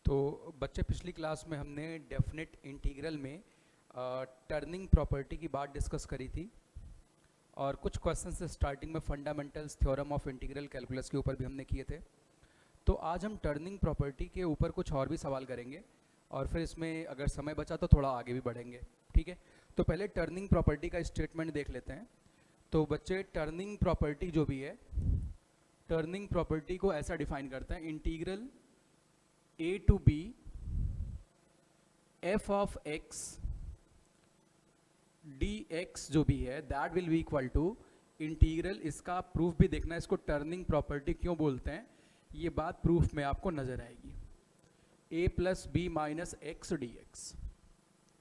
तो बच्चे पिछली क्लास में हमने डेफिनेट इंटीग्रल में टर्निंग प्रॉपर्टी की बात डिस्कस करी थी और कुछ क्वेश्चंस स्टार्टिंग में fundamentals theorem of integral calculus के ऊपर भी हमने किए थे। तो आज हम टर्निंग प्रॉपर्टी के ऊपर कुछ और भी सवाल करेंगे और फिर इसमें अगर समय बचा तो थोड़ा आगे भी बढ़ेंगे। ठीक है, तो पहले टर्निंग प्रॉपर्टी का स्टेटमेंट देख लेते हैं। तो बच्चे टर्निंग प्रॉपर्टी जो भी है, टर्निंग प्रॉपर्टी को ऐसा डिफाइन करते हैं, integral a to b f of x dx जो भी है that will be equal to integral, इसका प्रूफ भी देखना है, इसको टर्निंग प्रॉपर्टी क्यों बोलते हैं ये बात प्रूफ में आपको नजर आएगी। a plus B minus x D x,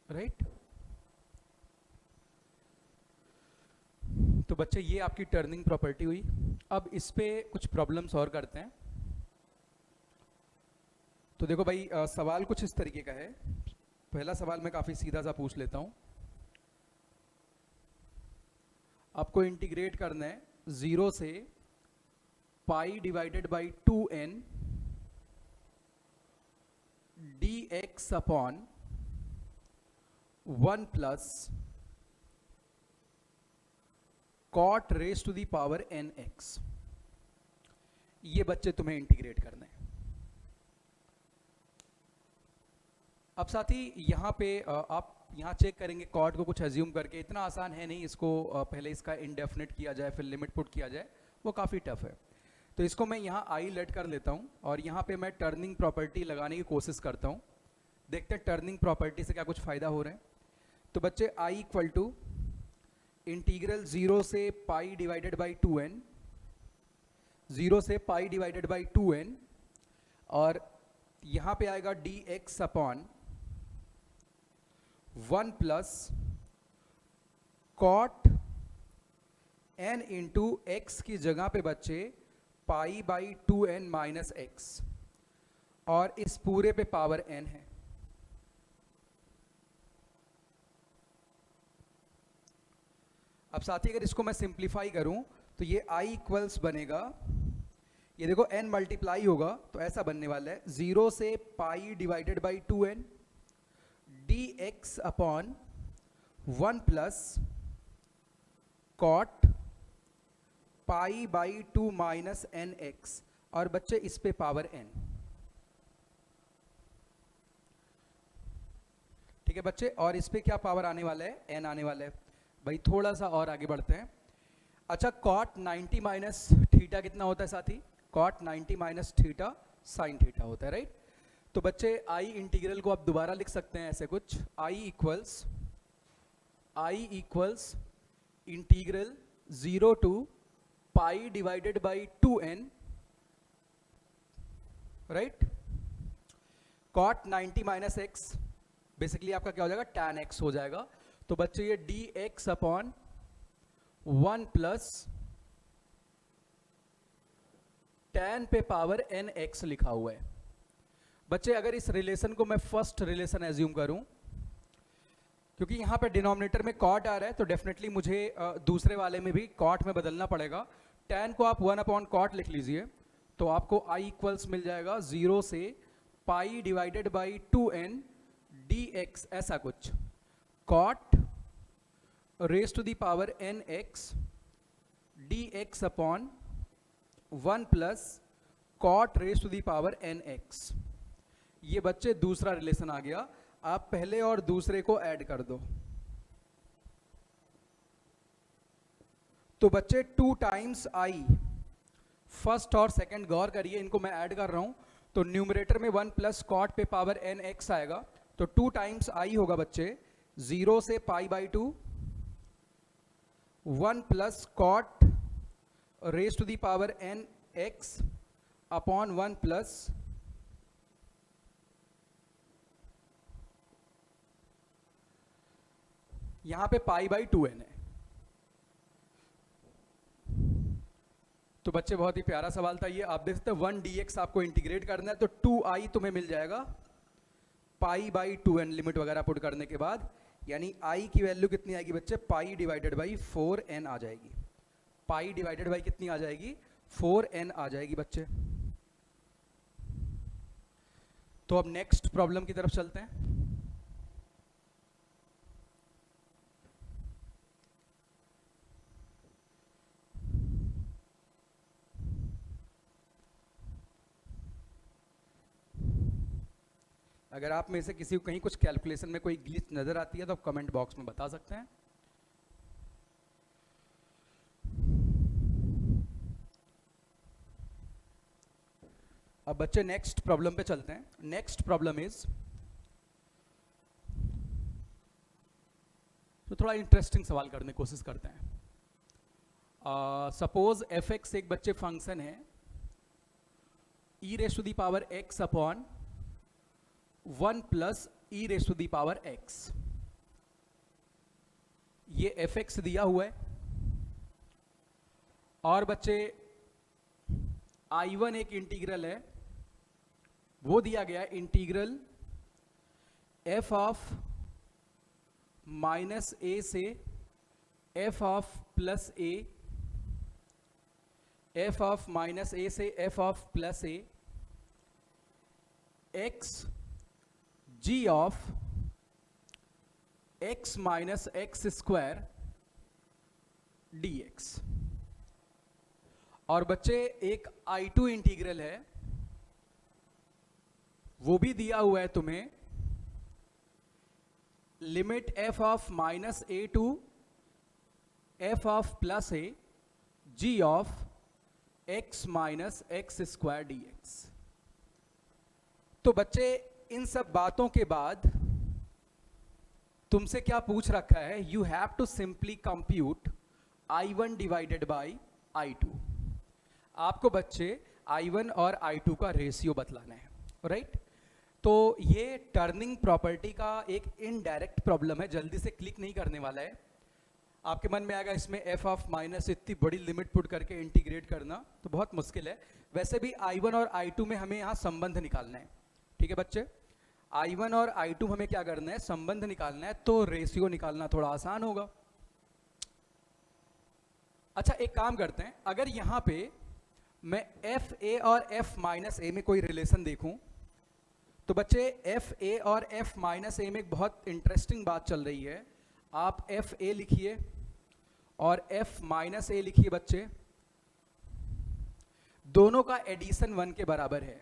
right. तो बच्चे ये आपकी टर्निंग प्रॉपर्टी हुई। अब इस पे कुछ प्रॉब्लम्स और करते हैं। तो देखो भाई, सवाल कुछ इस तरीके का है। पहला सवाल मैं काफ़ी सीधा सा पूछ लेता हूँ। आपको इंटीग्रेट करना है 0 से pi divided by 2n dx upon 1 plus cot raise to the power nx। ये बच्चे तुम्हें इंटीग्रेट करना है। अब साथी यहाँ पे आप यहाँ चेक करेंगे कॉट को कुछ एज्यूम करके, इतना आसान है नहीं, इसको पहले इसका इनडेफिनेट किया जाए फिर लिमिट पुट किया जाए, वो काफ़ी टफ है। तो इसको मैं यहाँ आई लेट कर लेता हूँ और यहाँ पे मैं टर्निंग प्रॉपर्टी लगाने की कोशिश करता हूँ। देखते हैं टर्निंग प्रॉपर्टी से क्या कुछ फ़ायदा हो रहा है। तो बच्चे आई इक्वल टू इंटीग्रल 0 से पाई डिवाइडेड बाई 2n, 0 से पाई डिवाइडेड बाई 2n, और यहाँ पे आएगा dx upon 1 plus cot n into X की जगह पे बच्चे pi by 2n minus x, और इस पूरे पे पावर n है। अब साथी अगर इसको मैं सिंप्लीफाई करूं तो ये i इक्वल्स बनेगा, ये देखो n मल्टीप्लाई होगा तो ऐसा बनने वाला है 0 से pi divided by 2n dx upon 1 plus cot pi by 2 minus N X, और बच्चे इस पे पावर n। ठीक है बच्चे, और इस पे क्या पावर आने वाला है, n आने वाला है। भाई थोड़ा सा और आगे बढ़ते हैं। अच्छा, कॉट 90 माइनस थीटा कितना होता है साथी? Cot 90 minus theta sine theta होता है, राइट। तो बच्चे आई इंटीग्रल को आप दोबारा लिख सकते हैं ऐसे कुछ, I equals integral 0 to pi divided by 2n, right. Cot 90 minus x basically आपका क्या हो जाएगा, tan x हो जाएगा। तो बच्चे ये dx अपॉन 1 प्लस tan पे पावर nx लिखा हुआ है। बच्चे अगर इस रिलेशन को मैं फर्स्ट रिलेशन एज्यूम करूं, क्योंकि यहाँ पे डिनोमिनेटर में कॉट आ रहा है तो डेफिनेटली मुझे दूसरे वाले में भी कॉट में बदलना पड़ेगा। tan को आप 1 अपॉन कॉट लिख लीजिए तो आपको i इक्वल्स मिल जाएगा 0 से pi divided by 2n dx, ऐसा कुछ, cot raise to the power nx dx upon 1 plus cot raise to the power nx। ये बच्चे दूसरा रिलेशन आ गया। आप पहले और दूसरे को ऐड कर दो तो बच्चे 2 टाइम्स आई, फर्स्ट और सेकंड गौर करिए, इनको मैं ऐड कर रहा हूं तो न्यूमरेटर में 1 प्लस कॉट पे पावर nx आएगा, तो 2 टाइम्स आई होगा बच्चे 0 से pi by 2, 1 plus cot raise to the power nx upon 1 plus यहां पे पाई बाई 2n है। तो बच्चे बहुत ही प्यारा सवाल था ये। आप देख सकते हैं 1 dx आपको इंटीग्रेट करना है तो 2i तुम्हें मिल जाएगा पाई बाई 2n लिमिट वगैरह पुट करने के बाद, यानी i की वैल्यू कितनी आएगी बच्चे, पाई डिवाइडेड बाई 4n आ जाएगी। पाई डिवाइडेड बाई कितनी आ जाएगी, 4n आ जाएगी बच्चे। तो अब नेक्स्ट प्रॉब्लम की तरफ चलते हैं। अगर आप में से किसी को कहीं कुछ कैलकुलेशन में कोई ग्लिच नजर आती है तो आप कमेंट बॉक्स में बता सकते हैं। अब बच्चे नेक्स्ट प्रॉब्लम पे चलते हैं। नेक्स्ट प्रॉब्लम इज, तो थोड़ा इंटरेस्टिंग सवाल करने की कोशिश करते हैं। सपोज एफ एक्स एक बच्चे फंक्शन है e raise to the power x upon 1 plus e raise to the power x. ये एफ एक्स दिया हुआ है और बच्चे I1 एक इंटीग्रल है, वो दिया गया है integral f of minus a से f of plus a, f of minus a से f of plus A, x ji of x minus x square D x. और बच्चे एक I2 इंटीग्रल है, वो भी दिया हुआ है तुम्हें, limit F of minus A to F of plus A ji of x minus x square D x. तो बच्चे इन सब बातों के बाद तुमसे क्या पूछ रखा है, you have to simply compute I1 divided by I2। आपको बच्चे I1 और I2 का रेशियो बतलाना है, राइट? तो ये टर्निंग प्रॉपर्टी का एक इनडायरेक्ट प्रॉब्लम है, जल्दी से क्लिक नहीं करने वाला है। आपके मन में आएगा इसमें एफ ऑफ माइनस इतनी बड़ी लिमिट पुट करके इंटीग्रेट करना तो बहुत मुश्किल है। वैसे भी I1 और I2 में हमें यहाँ संबंध निकालना है, ठीक है बच्चे? I1 और I2 हमें क्या करना है, संबंध निकालना है, तो रेशियो निकालना थोड़ा आसान होगा। अच्छा एक काम करते हैं, अगर यहाँ पे मैं एफ ए और एफ माइनस ए में कोई रिलेशन देखूं तो बच्चे एफ ए और एफ माइनस ए में एक बहुत इंटरेस्टिंग बात चल रही है। आप एफ ए लिखिए और एफ माइनस ए लिखिए बच्चे, दोनों का एडिशन 1 के बराबर है।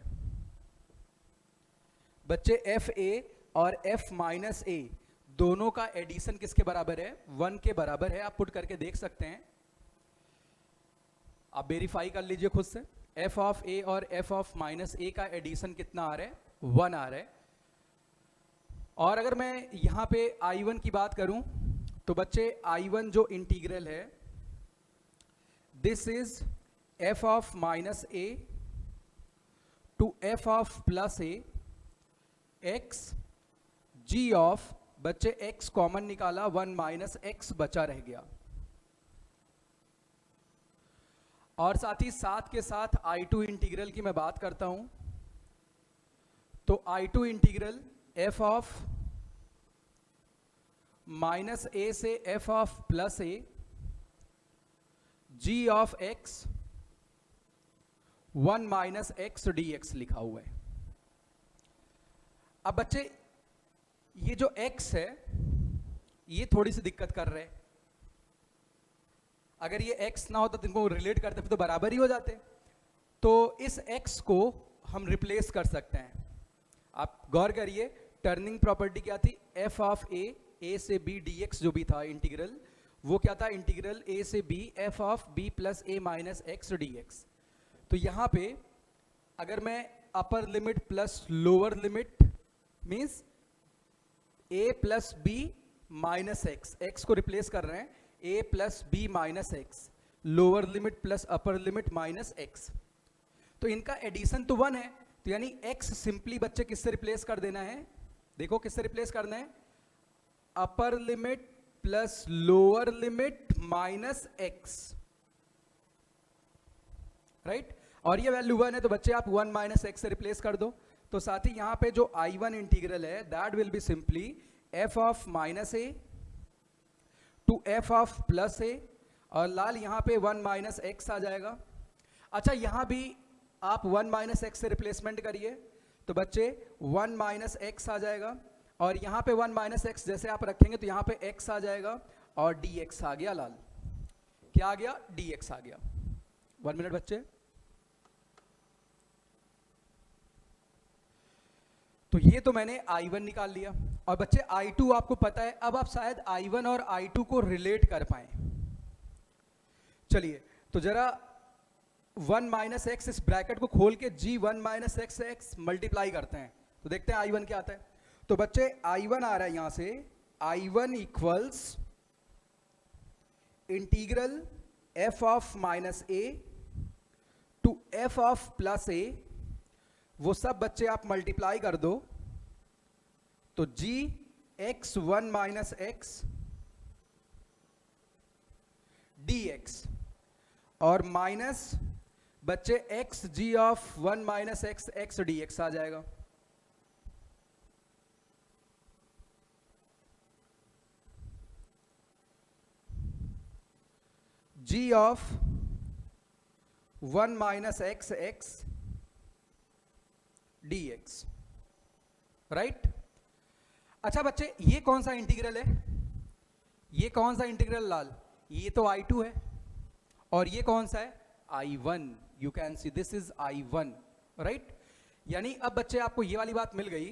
बच्चे एफ ए और एफ माइनस ए दोनों का एडिशन किसके बराबर है, 1 के बराबर है। आप पुट करके देख सकते हैं, आप वेरीफाई कर लीजिए खुद से। एफ ऑफ ए और एफ ऑफ माइनस ए का एडिशन कितना आ रहा है, 1 आ रहा है। और अगर मैं यहां पे I1 की बात करूं तो बच्चे I1 जो इंटीग्रल है, this is F of minus A to F of plus A x ji of, बच्चे एक्स कॉमन निकाला, 1 माइनस एक्स बचा रह गया। और साथ ही साथ के साथ I2 इंटीग्रल की मैं बात करता हूं तो I2 integral f of minus a से f of plus A ji of x 1 minus x D x लिखा हुआ है। अब बच्चे ये जो x है ये थोड़ी सी दिक्कत कर रहे हैं। अगर ये x ना होता तो इनको रिलेट करते फिर तो बराबर ही हो जाते। तो इस x को हम रिप्लेस कर सकते हैं। आप गौर करिए, टर्निंग प्रॉपर्टी क्या थी, एफ ऑफ ए से बी डी एक्स जो भी था इंटीग्रल, वो क्या था, इंटीग्रल ए से b f of b plus a minus x D x. तो यहाँ पे अगर मैं upper limit plus lower limit means a plus B minus x, x को रिप्लेस कर रहे हैं, a plus B minus x, lower limit plus upper limit minus x. तो इनका एडिशन तो 1 है, तो यानी x सिंपली बच्चे किससे रिप्लेस कर देना है, देखो किससे रिप्लेस करना है, अपर limit plus lower limit minus x, right? और ये वैल्यू 1 है तो बच्चे आप 1 माइनस एक्स से रिप्लेस कर दो। तो साथ ही यहां पे जो I1 इंटीग्रल है that will be simply f of minus A to F of plus a, और लाल यहां पे 1 माइनस एक्स आ जाएगा। अच्छा यहां भी आप 1 माइनस एक्स से रिप्लेसमेंट करिए तो बच्चे 1 माइनस एक्स आ जाएगा, और यहाँ पे 1 माइनस एक्स जैसे आप रखेंगे तो यहाँ पे x आ जाएगा और dx आ गया लाल। क्या आ गया? dx आ गया। 1 मिनट बच्चे। तो ये तो मैंने I1 निकाल लिया, और बच्चे I2 आपको पता है। अब आप शायद I1 और I2 को रिलेट कर पाए। चलिए तो जरा 1 माइनस एक्स इस ब्रैकेट को खोल के G1 minus x x multiply करते हैं तो देखते हैं I1 क्या आता है। तो बच्चे I1 आ रहा है यहां से, I1 equals integral f of minus A to f of plus a, वो सब बच्चे आप मल्टीप्लाई कर दो तो g x1 minus x dx, और माइनस बच्चे x g of 1 minus x x dx आ जाएगा। g of 1 minus x x dx, right. अच्छा बच्चे ये कौन सा इंटीग्रल है? ये कौन सा इंटीग्रल लाल? ये तो I2 है, और ये कौन सा है? I1। You can see this is I1, right. यानी अब बच्चे आपको ये वाली बात मिल गई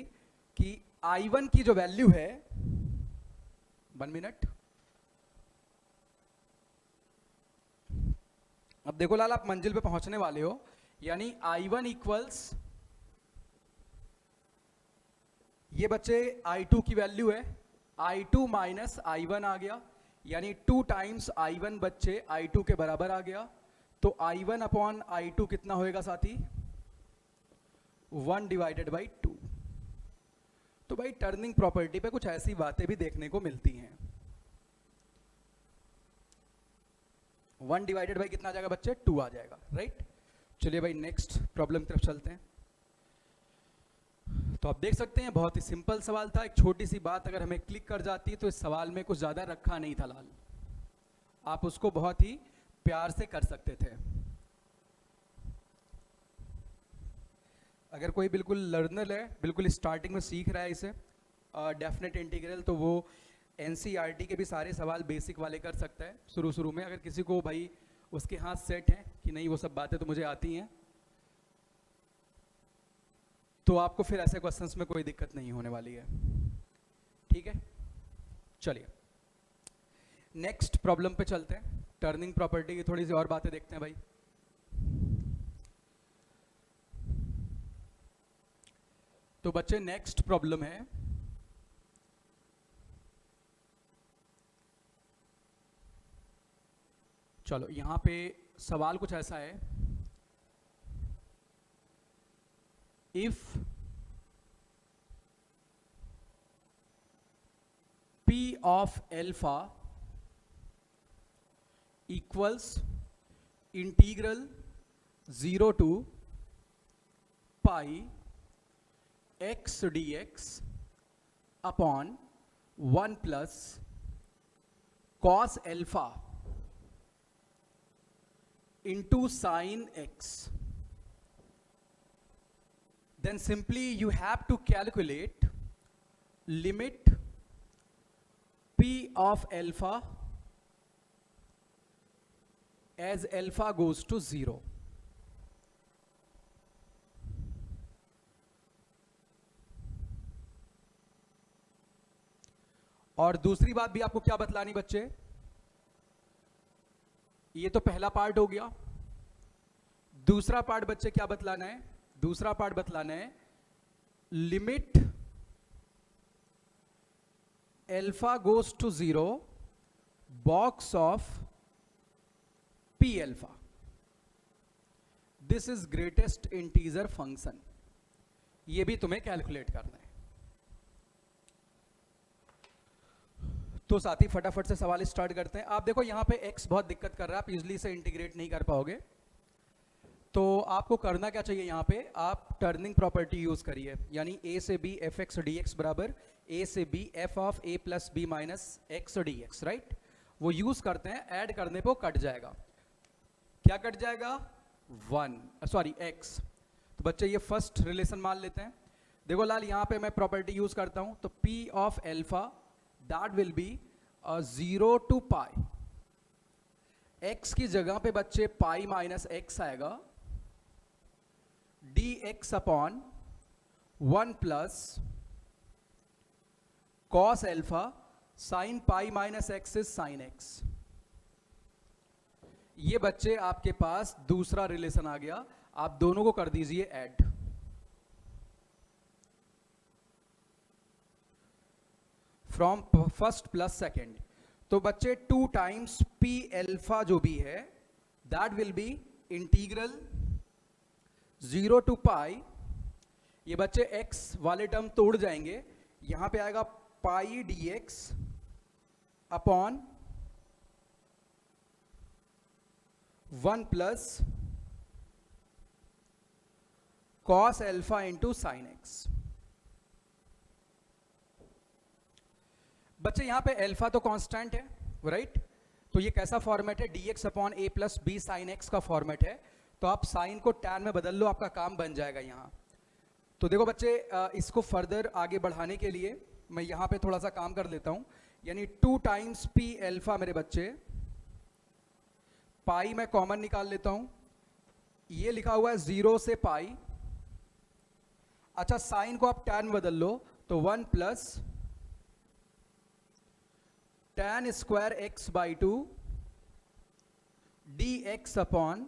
कि I1 की जो वैल्यू है, 1 मिनट। अब देखो लाल, आप मंजिल पे पहुंचने वाले हो, यानी I1 इक्वल्स, ये बच्चे I2 की वैल्यू है, I2 माइनस I1 आ गया, यानी 2 टाइम्स I1 बच्चे I2 के बराबर आ गया। तो I1 अपॉन I2 कितना होएगा साथी? 1 डिवाइडेड बाई 2। तो भाई टर्निंग प्रॉपर्टी पे कुछ ऐसी बातें भी देखने को मिलती हैं। 1 डिवाइडेड बाई कितना आ जाएगा बच्चे? 2 आ जाएगा, राइट। चलिए भाई नेक्स्ट प्रॉब्लम की तरफ चलते हैं। तो आप देख सकते हैं बहुत ही सिंपल सवाल था। एक छोटी सी बात अगर हमें क्लिक कर जाती तो इस सवाल में कुछ ज़्यादा रखा नहीं था लाल, आप उसको बहुत ही प्यार से कर सकते थे। अगर कोई बिल्कुल लर्नर है, बिल्कुल स्टार्टिंग में सीख रहा है इसे डेफिनेट इंटीग्रल, तो वो NCERT के भी सारे सवाल बेसिक वाले कर सकता है शुरू में। अगर किसी को भाई उसके हाथ सेट है कि नहीं वो सब बातें तो मुझे आती हैं, तो आपको फिर ऐसे क्वेश्चंस में कोई दिक्कत नहीं होने वाली है, ठीक है। चलिए नेक्स्ट प्रॉब्लम पे चलते हैं। टर्निंग प्रॉपर्टी की थोड़ी सी और बातें देखते हैं भाई। तो बच्चे नेक्स्ट प्रॉब्लम है, चलो यहां पे सवाल कुछ ऐसा है, if P of alpha equals integral 0 to pi x dx upon 1 plus cos alpha into sin x, then simply you have to calculate limit P of alpha as alpha goes to 0. और दूसरी बात भी आपको क्या बतलानी बच्चे, ये तो पहला पार्ट हो गया। दूसरा पार्ट बच्चे क्या बतलाना है? दूसरा पार्ट बतलाना है limit alpha goes to 0 box of P alpha, this is greatest integer function. ये भी तुम्हें कैलकुलेट करना है। तो साथी फटाफट से सवाल स्टार्ट करते हैं। आप देखो यहाँ पे x बहुत दिक्कत कर रहा है, आप इजिली से इंटीग्रेट नहीं कर पाओगे, तो आपको करना क्या चाहिए यहाँ पे, आप टर्निंग प्रॉपर्टी यूज करिए, यानी a से b F x D X बराबर a से b F of a plus B minus x D x, right. वो यूज करते हैं, ऐड करने पे वो कट जाएगा। क्या कट जाएगा? 1 सॉरी x। तो बच्चे ये फर्स्ट रिलेशन मान लेते हैं, देखो लाल, यहां पे मैं प्रॉपर्टी यूज करता हूं, तो P of alpha that will be 0 to pi, x की जगह पे बच्चे पाई माइनस एक्स आएगा, dx upon 1 plus cos alpha sine pi minus X is sine X. ये बच्चे आपके पास दूसरा रिलेशन आ गया, आप दोनों को कर दीजिए add. From first plus second, तो बच्चे 2 टाइम्स पी एल्फा जो भी है that will be integral 0 to pi, ये बच्चे x वाले टर्म तोड़ जाएंगे, यहां पे आएगा पाई dx upon 1 plus cos alpha into sine x. बच्चे यहां पे एल्फा तो कांस्टेंट है, राइट? तो ये कैसा फॉर्मेट है? dx upon a plus B sine X का फॉर्मेट है, तो आप साइन को टैन में बदल लो, आपका काम बन जाएगा यहां। तो देखो बच्चे, इसको फर्दर आगे बढ़ाने के लिए मैं यहां पे थोड़ा सा काम कर लेता हूं, यानी 2 टाइम्स पी एल्फा मेरे बच्चे, पाई मैं कॉमन निकाल लेता हूं, ये लिखा हुआ है 0 से पाई। अच्छा, साइन को आप टैन बदल लो, तो 1 plus tan square x by 2 D x upon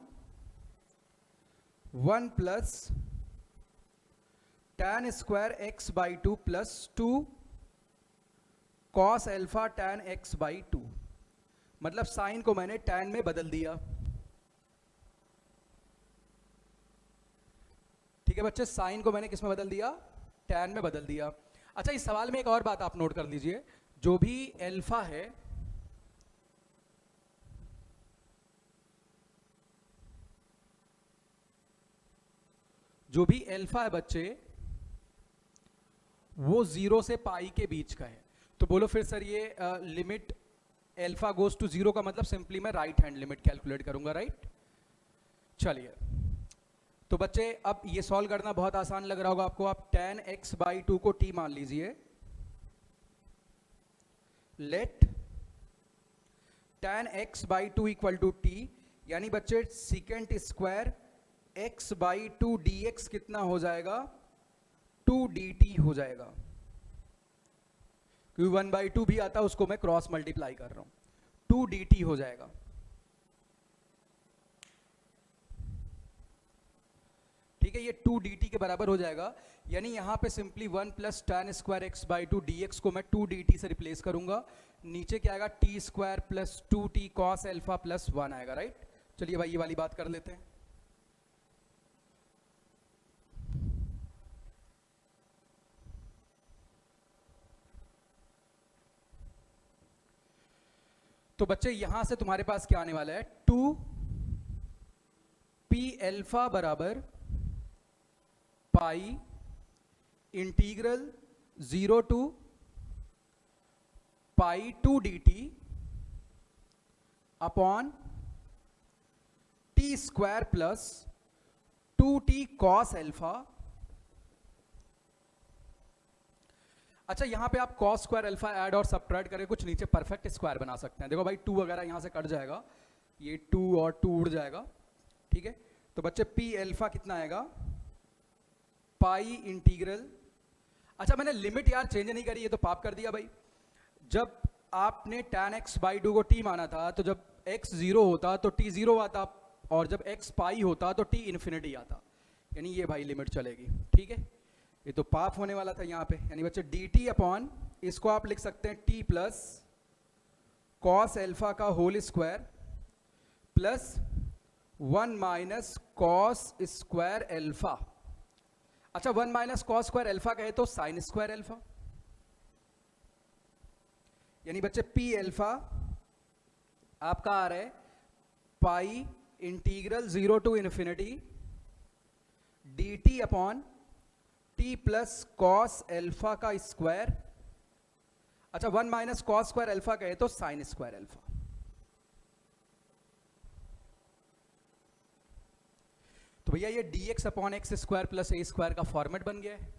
1 plus tan square x by 2 plus 2 cos alpha tan x by 2। मतलब साइन को मैंने टैन में बदल दिया। ठीक है बच्चे, साइन को मैंने किस में बदल दिया? टैन में बदल दिया। अच्छा, इस सवाल में एक और बात आप नोट कर लीजिए, जो भी एल्फा है बच्चे, वो 0 से पाई के बीच का है। तो बोलो फिर सर, ये लिमिट एल्फा गोज टू 0 का मतलब सिंपली मैं राइट हैंड लिमिट कैलकुलेट करूंगा, राइट? चलिए, तो बच्चे अब ये सॉल्व करना बहुत आसान लग रहा होगा आपको। आप tan x बाई 2 को t मान लीजिए, let tan x by 2 equal to t, यानी बच्चे secant square x by 2 dx कितना हो जाएगा? 2 dt हो जाएगा, क्योंकि 1 बाई 2 भी आता है, उसको मैं क्रॉस मल्टीप्लाई कर रहा हूं, 2 dt हो जाएगा। ठीक है, ये 2 dt के बराबर हो जाएगा, यानी यहां पे simply 1 plus tan square x by 2 dx को मैं 2 dt से रिप्लेस करूंगा, नीचे क्या आएगा? t square plus 2t cos alpha plus 1 आएगा, राइट? चलिए भाई, ये वाली बात कर लेते हैं। तो बच्चे यहां से तुम्हारे पास क्या आने वाला है? 2 पी एल्फा बराबर pi integral 0 to pi 2 dt upon t square plus 2t cos alpha. अच्छा, यहां पे आप कॉस स्क्वायर अल्फा ऐड और सबट्रैक्ट करके कुछ नीचे परफेक्ट स्क्वायर बना सकते हैं। देखो भाई, 2 वगैरह यहां से कट जाएगा, ये 2 और 2 उड़ जाएगा। ठीक है, तो बच्चे पी एल्फा कितना आएगा? पाई इंटीग्रल, अच्छा मैंने लिमिट यार चेंज नहीं करी, ये तो पाप कर दिया भाई। जब आपने tan x बाई 2 को t माना था, तो जब x 0 होता तो t 0 आता, और जब x पाई होता तो t इन्फिनिटी आता, यानी ये भाई लिमिट चलेगी। ठीक है, ये तो पाप होने वाला था यहाँ पे, यानी बच्चे dt अपॉन, इसको आप लिख सकते हैं t प्लस कॉस एल्फा का whole square plus 1 minus cos square alpha. अच्छा, 1 माइनस कॉस स्क्वायर एल्फा कहे तो साइन स्क्वायर एल्फा, यानी बच्चे पी एल्फा आपका आ रहा है pi integral 0 to infinity dt upon t plus cos alpha का स्क्वायर। अच्छा, 1 माइनस कॉस स्क्वायर एल्फा कहे तो साइन स्क्वायर एल्फा। तो भैया ये dx upon x square plus ए स्क्वायर का फॉर्मेट बन गया है।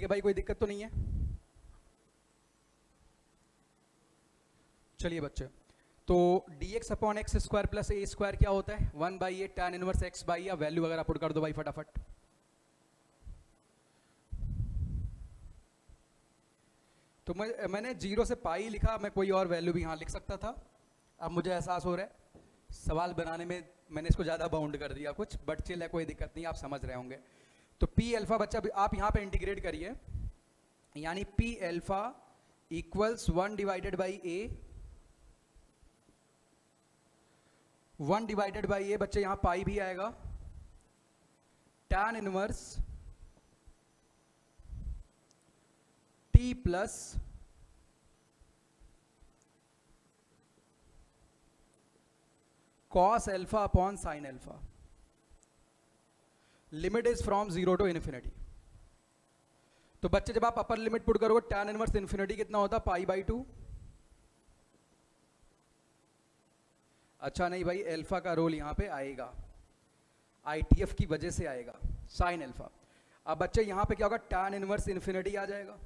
भाई, कोई दिक्कत तो नहीं है? चलिए बच्चे, तो dx upon x square plus ए स्क्वायर क्या होता है? 1/a tan inverse x by, या वैल्यू वगैरह पुट कर दो भाई फटाफट। तो मैंने 0 से पाई लिखा, मैं कोई और वैल्यू भी यहाँ लिख सकता था। अब मुझे एहसास हो रहा है सवाल बनाने में मैंने इसको ज़्यादा बाउंड कर दिया कुछ, बट चिल है, कोई दिक्कत नहीं, आप समझ रहे होंगे। तो पी अल्फा बच्चा आप यहाँ पे इंटीग्रेट करिए, यानी p alpha equals 1 divided by a, 1 divided by a बच्चे, यहाँ पाई भी आएगा, tan inverse t plus cos alpha upon sine alpha, limit is from 0 to infinity. तो बच्चे जब आप अपर लिमिट पुट करोगे tan इनवर्स इन्फिनिटी कितना होता? π/2। अच्छा नहीं भाई, अल्फा का रोल यहां पे आएगा, ITF की वजह से आएगा, साइन अल्फा। अब बच्चे यहां पे क्या होगा? tan इनवर्स इन्फिनिटी आ जाएगा,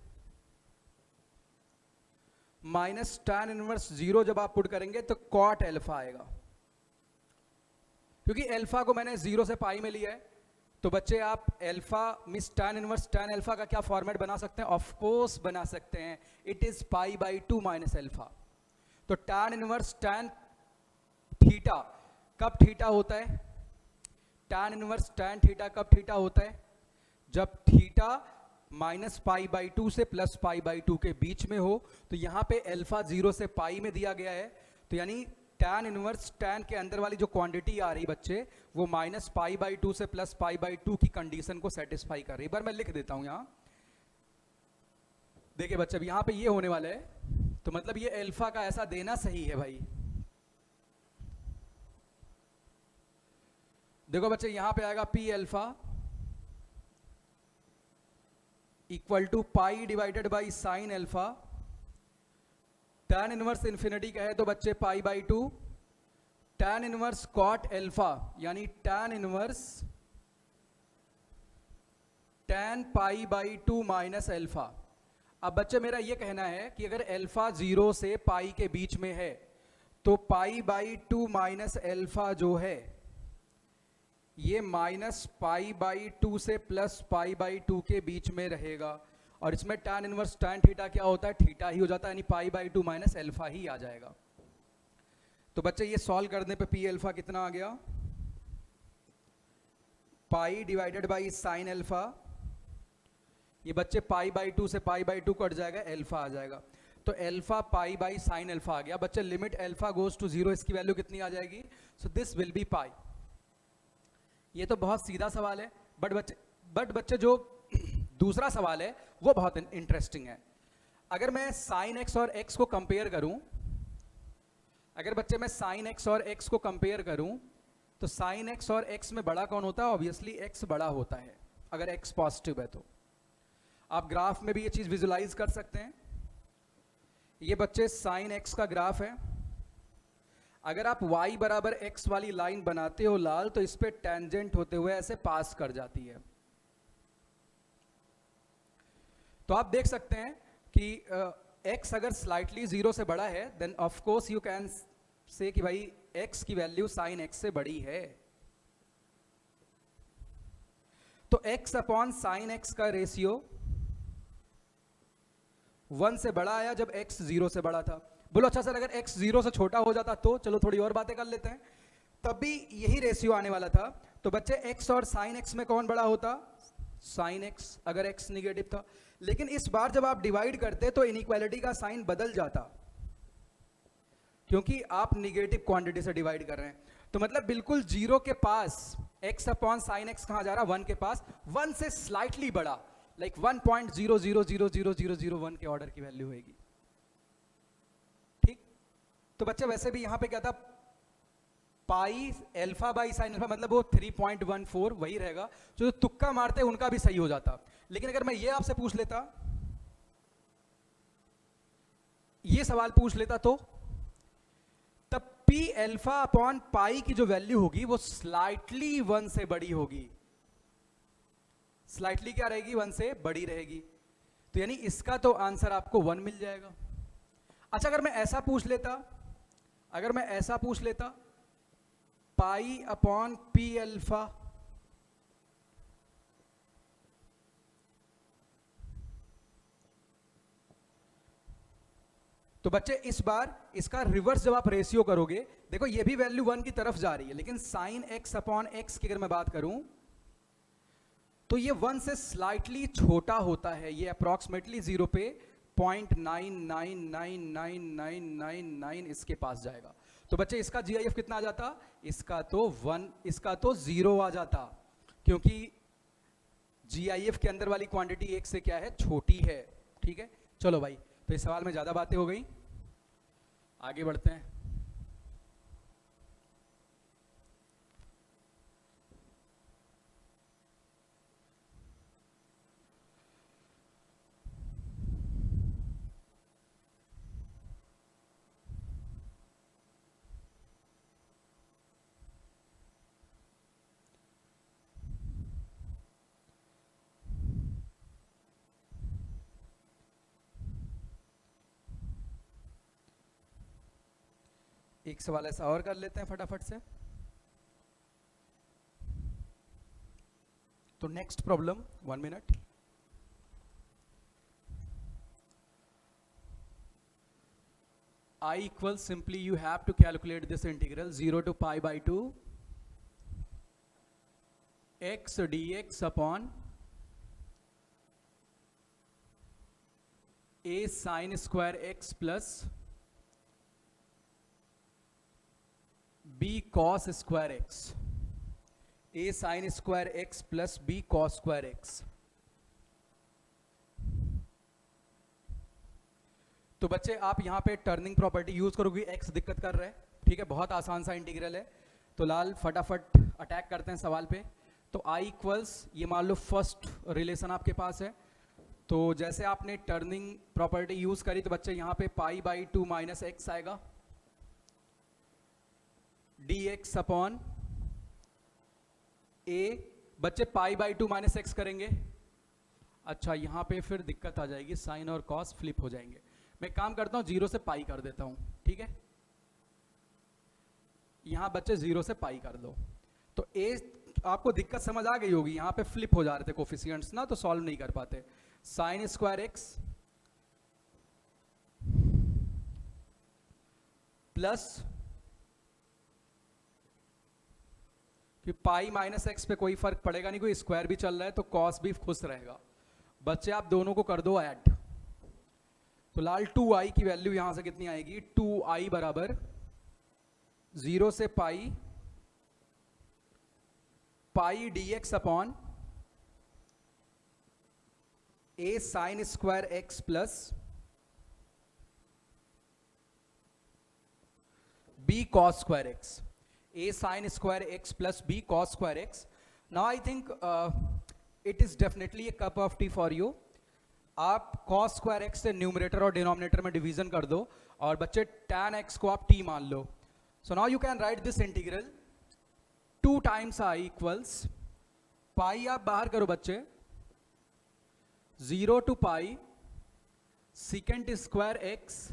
माइनस tan इनवर्स 0 जब आप पुट करेंगे तो cot अल्फा आएगा, क्योंकि अल्फा को मैंने 0 से पाई में लिया है। तो बच्चे आप alpha miss tan inverse tan alpha का क्या फॉर्मेट बना सकते हैं? ऑफ कोर्स बना सकते हैं, इट इज π/2 माइनस अल्फा। तो tan इनवर्स tan थीटा कब थीटा होता है? tan इनवर्स tan थीटा कब थीटा होता है? जब थीटा माइनस π/2 से प्लस π/2 के बीच में हो। तो यहां पे अल्फा 0 से पाई में दिया गया है, तो यानी tan इनवर्स tan के अंदर वाली जो क्वांटिटी आ रही बच्चे, वो माइनस π/2 से प्लस π/2 की कंडीशन को सेटिस्फाई कर रही है। एक बार मैं लिख देता हूं यहां, देखिए बच्चे, अब यहां पे ये होने वाला है, तो मतलब ये अल्फा का ऐसा देना सही है भाई। देखो बच्चे, यहां पे आएगा p alpha equal to pi divided by sine alpha, tan inverse infinity का है तो बच्चे π/2, tan इनवर्स cot अल्फा यानी tan inverse tan π/2 minus alpha. अब बच्चे मेरा ये कहना है कि अगर अल्फा 0 से पाई के बीच में है तो π/2 माइनस अल्फा जो है ये माइनस π/2 से प्लस π/2 के बीच में रहेगा, और इसमें tan इनवर्स tan थीटा क्या होता है? थीटा ही हो जाता है, यानी π/2 माइनस अल्फा ही आ जाएगा। तो बच्चे ये सॉल्व करने पे पी अल्फा कितना आ गया? पाई डिवाइडेड बाई साइन अल्फा, ये बच्चे π/2 से π/2 कट जाएगा, अल्फा आ जाएगा। तो alpha pi by sine alpha आ गया। बच्चे लिमिट अल्फा गोज टू 0, इसकी वैल्यू कितनी आ जाएगी? सो दिस विल बी पाई। ये तो बहुत सीधा सवाल है, बट बच्चे जो दूसरा सवाल है वो बहुत इंटरेस्टिंग है। अगर मैं साइन एक्स और एक्स को कंपेयर करूं, अगर बच्चे मैं साइन एक्स और एक्स को कंपेयर करूं, तो साइन एक्स और एक्स में बड़ा कौन होता है? ऑब्वियसली एक्स बड़ा होता है, अगर एक्स पॉजिटिव है तो। आप ग्राफ में भी ये चीज विजुलाइज कर सकते हैं। ये बच्चे साइन एक्स का ग्राफ है, अगर आप y बराबर x वाली लाइन बनाते हो लाल, तो इस पे टेंजेंट होते हुए ऐसे पास कर जाती है। तो आप देख सकते हैं कि x अगर स्लाइटली 0 से बड़ा है, then of course you can say कि भाई x की वैल्यू साइन x से बड़ी है। तो x अपॉन साइन x का रेशियो 1 से बड़ा आया जब x 0 से बड़ा था। बोलो अच्छा सर, अगर x 0 से छोटा हो जाता तो? चलो थोड़ी और बातें कर लेते हैं। तब भी यही रेशियो आने वाला था। तो बच्चे x और साइन x में कौन बड़ा होता? साइन x, अगर x निगेटिव था। लेकिन इस बार जब आप डिवाइड करते तो इनइक्वालिटी का साइन बदल जाता, क्योंकि आप निगेटिव क्वांटिटी से डिवाइड कर रहे हैं। तो मतलब बिल्कुल 0 के पास x अपॉन साइन x कहां जा रहा? 1 के पास, 1 से स्लाइटली बड़ा, लाइक 1.000001 के ऑर्डर की वैल्यू होगी। ठीक, तो बच्चे वैसे भी यहां पे क्या था? Pi alpha by sine alpha, मतलब वो 3.14 वही रहेगा। जो तुक्का मारते उनका भी सही हो जाता। लेकिन अगर मैं ये आपसे पूछ लेता, ये सवाल पूछ लेता, तो तब पी अल्फा अपॉन पाई की जो वैल्यू होगी वो स्लाइटली 1 से बड़ी होगी। स्लाइटली क्या रहेगी? 1 से बड़ी रहेगी। तो यानी इसका तो आंसर आपको 1 मिल जाएगा। अच्छा अगर मैं ऐसा पूछ लेता पाई अपॉन पी अल्फा, तो बच्चे इस बार इसका रिवर्स जब आप रेशियो करोगे, देखो ये भी वैल्यू 1 की तरफ जा रही है, लेकिन साइन एक्स अपॉन एक्स की अगर मैं बात करूं तो ये 1 से स्लाइटली छोटा होता है, ये अप्रॉक्सीमेटली 0 पे 0.999999 इसके पास जाएगा। तो बच्चे इसका जीआईएफ कितना आ जाता? इसका तो 1, इसका तो 0 आ जाता, क्योंकि जीआईएफ के अंदर वाली क्वांटिटी 1 से क्या है, छोटी है। ठीक है, चलो भाई, तो इस सवाल में ज़्यादा बातें हो गई, आगे बढ़ते हैं। एक सवाल ऐसा और कर लेते हैं फटाफट से। तो next problem, 1 minute. I equals, simply you have to calculate this integral 0 to pi by 2 x dx upon a sin square x plus b cos square x, a sin square x plus b cos square x। तो बच्चे आप यहाँ पे turning property use करोगे, x दिक्कत कर रहा है, ठीक है, बहुत आसान सा इंटीग्रल है। तो लाल फटाफट अटैक करते हैं सवाल पे। तो I इक्वल्स, ये मान लो फर्स्ट रिलेशन आपके पास है, तो जैसे आपने टर्निंग प्रॉपर्टी यूज करी तो बच्चे यहाँ पे पाई बाई 2 माइनस एक्स आएगा, dx अपॉन a, बच्चे पाई बाई 2 माइनस एक्स करेंगे। अच्छा यहाँ पे फिर दिक्कत आ जाएगी, साइन और कॉस फ्लिप हो जाएंगे। मैं काम करता हूँ 0 से पाई कर देता हूँ, ठीक है, यहाँ बच्चे 0 से पाई कर दो। तो a आपको दिक्कत समझ आ गई होगी, यहाँ पे फ्लिप हो जा रहे थे कोफिशिएंट्स ना, तो सॉल्व नहीं कर पाते। साइन स्क्वायर एक्स प्लस कि पाई माइनस एक्स पे कोई फर्क पड़ेगा नहीं, कोई स्क्वायर भी चल रहा है तो कॉस भी खुश रहेगा। बच्चे आप दोनों को कर दो ऐड, तो लाल 2i की वैल्यू यहां से कितनी आएगी, 2i बराबर 0 से पाई पाई dx upon a sine square x plus b cos square x, a sin square x plus b cos square x। Now I think it is definitely a cup of tea for you। आप cos square x से numerator और denominator में division कर दो और बच्चे tan x को आप t मान लो। So now you can write this integral 2 times I equals पाई आप बाहर करो बच्चे, 0 to pi secant square x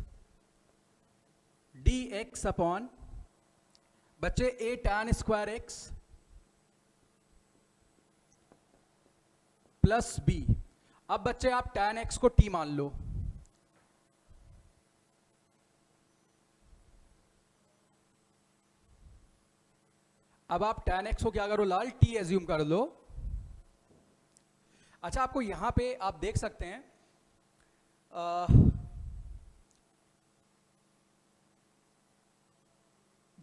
dx upon बच्चे a tan square x plus b। अब बच्चे आप tan x को t मान लो, अब आप tan x को क्या करो लाल, t एज्यूम कर लो। अच्छा आपको यहां पे आप देख सकते हैं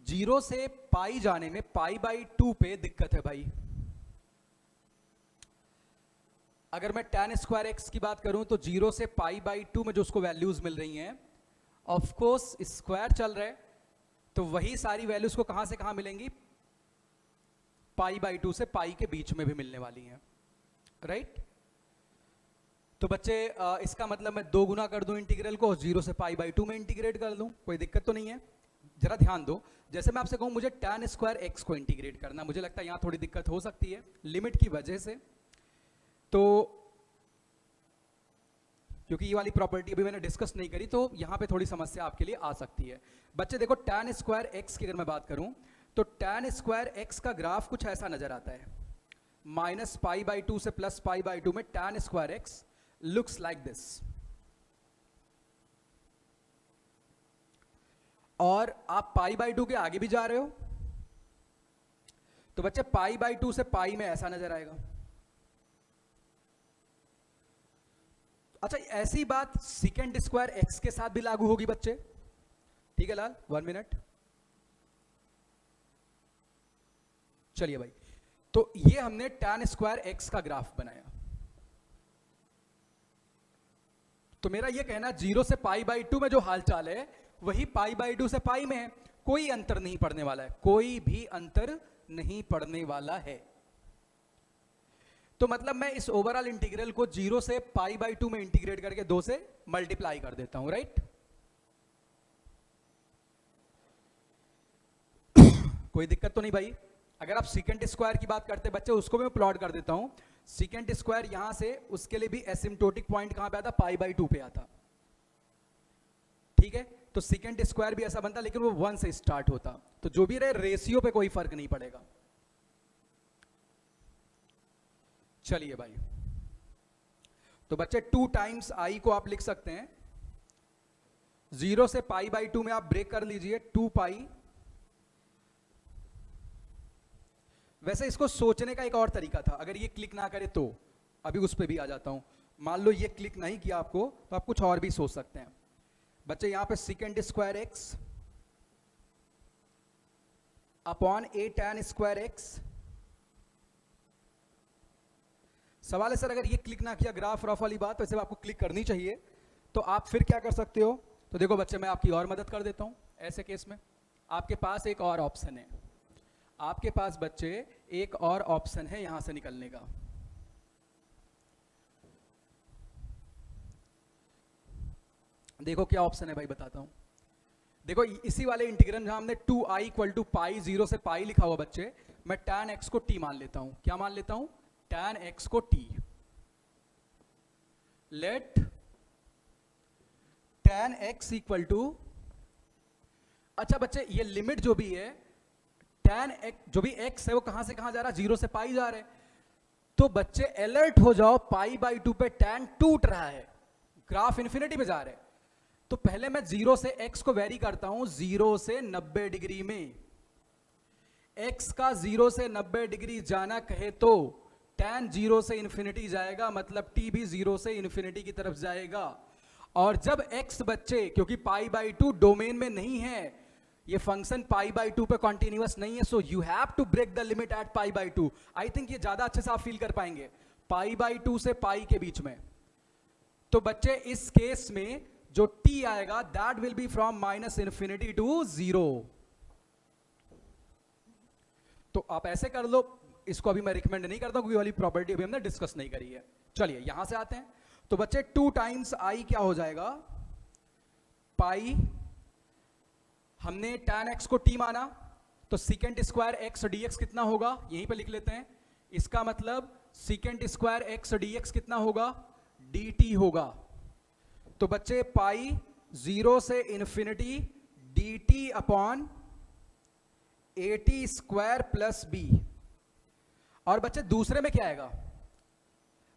0 से पाई जाने में पाई बाई 2 पे दिक्कत है भाई। अगर मैं tan स्क्वायर एक्स की बात करूं तो 0 से पाई बाई 2 में जो उसको वैल्यूज मिल रही हैं, ऑफ कोर्स स्क्वायर चल रहा है तो वही सारी वैल्यूज को कहां से कहां मिलेंगी, पाई बाई 2 से पाई के बीच में भी मिलने वाली हैं, राइट। तो बच्चे इसका मतलब मैं 2 गुना कर दूं इंटीग्रल को, 0 से पाई बाई 2 में इंटीग्रेट कर दूं, कोई दिक्कत तो नहीं है। जरा ध्यान दो, जैसे मैं आपसे कहूं मुझे tan स्क्वायर एक्स को इंटीग्रेट करना, मुझे लगता है यहां थोड़ी दिक्कत हो सकती है लिमिट की वजह से। तो क्योंकि ये वाली प्रॉपर्टी अभी मैंने डिस्कस नहीं करी, तो यहाँ पे थोड़ी समस्या आपके लिए आ सकती है। बच्चे देखो tan स्क्वायर एक्स की अगर मैं बात करूँ तो tan स्क्वायर एक्स का ग्राफ कुछ ऐसा नजर आता है, -π/2 से +π/2 में tan square x looks like this. और आप π/2 के आगे भी जा रहे हो तो बच्चे π/2 से पाई में ऐसा नजर आएगा। अच्छा, ऐसी बात सेकेंड स्क्वायर एक्स के साथ भी लागू होगी बच्चे, ठीक है लाल, 1 मिनट। चलिए भाई, तो ये हमने tan स्क्वायर एक्स का ग्राफ बनाया। तो मेरा ये कहना 0 से π/2 में जो हालचाल है वही π/2 से पाई में है, कोई अंतर नहीं पड़ने वाला है, कोई भी अंतर नहीं पड़ने वाला है। तो मतलब मैं इस ओवरऑल इंटीग्रल को 0 से π/2 में इंटीग्रेट करके 2 से मल्टीप्लाई कर देता हूं, राइट। कोई दिक्कत तो नहीं भाई। अगर आप सेकेंड स्क्वायर की बात करते बच्चे, उसको मैं प्लॉट कर देता हूं। सेकेंड स्क्वायर यहां से, उसके लिए भी एसिम्प्टोटिक पॉइंट कहां पे आता, π/2 पे आता, ठीक है। तो सेकेंड स्क्वायर भी ऐसा बनता, लेकिन वो 1 से स्टार्ट होता। तो जो भी रहे, रेशियो पे कोई फर्क नहीं पड़ेगा। चलिए भाई, तो बच्चे 2 टाइम्स आई को आप लिख सकते हैं 0 से π/2 में, आप ब्रेक कर लीजिए 2π। वैसे इसको सोचने का एक और तरीका था, अगर ये क्लिक ना करे तो, अभी उस पर भी आ जाता हूं। मान लो ये क्लिक नहीं किया आपको, तो आप कुछ और भी सोच सकते हैं बच्चे। यहां पे second square x upon a tan square x. सवाल है सर, अगर ये क्लिक ना किया, ग्राफ रफ वाली बात, वैसे आपको क्लिक करनी चाहिए, तो आप फिर क्या कर सकते हो। तो देखो बच्चे, मैं आपकी और मदद कर देता हूं। ऐसे केस में आपके पास एक और ऑप्शन है, आपके पास बच्चे एक और ऑप्शन है यहां से निकलने का। देखो क्या ऑप्शन है भाई, बताता हूं। देखो इसी वाले इंटीग्रल जहां हमने 2i = π 0 से पाई लिखा हुआ बच्चे, मैं tan x को t मान लेता हूं। क्या मान लेता हूं, tan x को t। लेट tan x = अच्छा बच्चे, ये लिमिट जो भी है, tan x जो भी x है वो कहां से कहां जा रहा है, 0 से पाई जा रहा है। तो बच्चे अलर्ट हो जाओ, π/2 पे tan टूट रहा है, ग्राफ इन्फिनिटी पे जा रहा है। तो पहले मैं 0 से x को वेरी करता हूं 0 से 90 डिग्री में। x का 0 से 90 डिग्री जाना कहे तो tan 0 से इन्फिनिटी जाएगा, मतलब t भी 0 से इन्फिनिटी की तरफ जाएगा। और जब x बच्चे, क्योंकि π/2 डोमेन में नहीं है, ये फंक्शन π/2 पे कॉन्टिन्यूअस नहीं है, so you have to break the limit at π/2। I think ये ज्यादा अच्छे से आप फील कर पाएंगे, π/2 से पाई के बीच में। तो बच्चे इस केस में जो t आएगा, that will be from -∞ to 0। तो आप ऐसे कर लो, इसको अभी मैं रिकमेंड नहीं करता क्योंकि वाली प्रॉपर्टी अभी हमने डिस्कस नहीं करी है। चलिए यहां से आते हैं। तो बच्चे 2 टाइम्स i क्या हो जाएगा, पाई। हमने tan x को t माना, तो सेकेंड स्क्वायर एक्स dx कितना होगा, यहीं पे लिख लेते हैं। इसका मतलब सेकेंड स्क्वायर एक्स dx कितना होगा, dt होगा। तो बच्चे पाई 0 से infinity dt upon at square plus b। और बच्चे दूसरे में क्या आएगा,